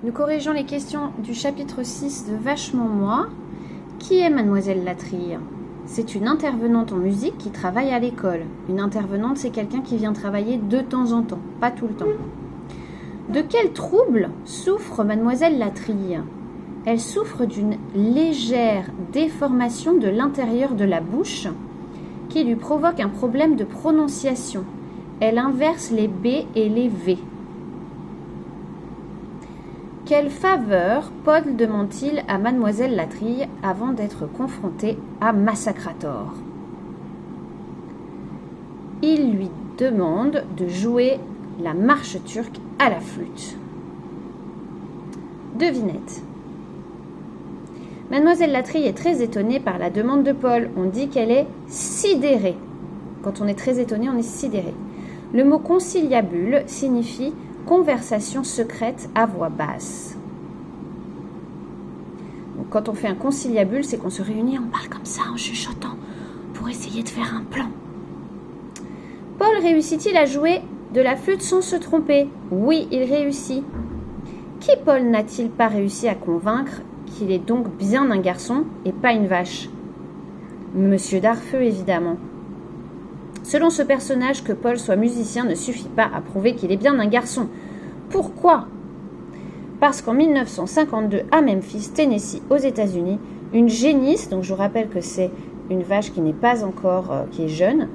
Nous corrigeons les questions du chapitre 6 de Vachement Moi. Qui est Mademoiselle Latrille? C'est une intervenante en musique qui travaille à l'école. Une intervenante, c'est quelqu'un qui vient travailler de temps en temps, pas tout le temps. De quel trouble souffre Mademoiselle Latrille? Elle souffre d'une légère déformation de l'intérieur de la bouche qui lui provoque un problème de prononciation. Elle inverse les B et les V. Quelle faveur Paul demande-t-il à Mademoiselle Latrille avant d'être confronté à Massacrator? Il lui demande de jouer la marche turque à la flûte. Devinette. Mademoiselle Latrille est très étonnée par la demande de Paul. On dit qu'elle est sidérée. Quand on est très étonné, on est sidéré. Le mot conciliabule signifie conversation secrète à voix basse. Donc, quand on fait un conciliabule, c'est qu'on se réunit, on parle comme ça en chuchotant pour essayer de faire un plan. Paul réussit-il à jouer de la flûte sans se tromper? Oui, il réussit. Qui Paul n'a-t-il pas réussi à convaincre qu'il est donc bien un garçon et pas une vache? Monsieur Darfeu, évidemment. Selon ce personnage, que Paul soit musicien ne suffit pas à prouver qu'il est bien un garçon. Pourquoi? Parce qu'en 1952, à Memphis, Tennessee, aux États-Unis, une génisse, donc je vous rappelle que c'est une vache qui n'est pas encore, qui est jeune,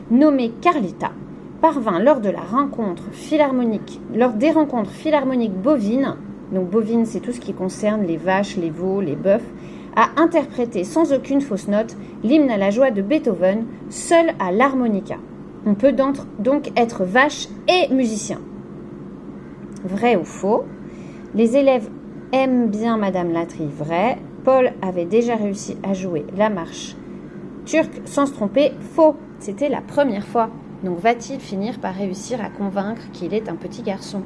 nommée Carlita, parvint lors des rencontres philharmoniques bovines, donc bovines c'est tout ce qui concerne les vaches, les veaux, les bœufs, à interpréter sans aucune fausse note l'hymne à la joie de Beethoven, seul à l'harmonica. On peut donc être vache et musicien. Vrai ou faux? Les élèves aiment bien Madame Latrille. Vrai. Paul avait déjà réussi à jouer la marche turque sans se tromper. Faux. C'était la première fois. Donc va-t-il finir par réussir à convaincre qu'il est un petit garçon?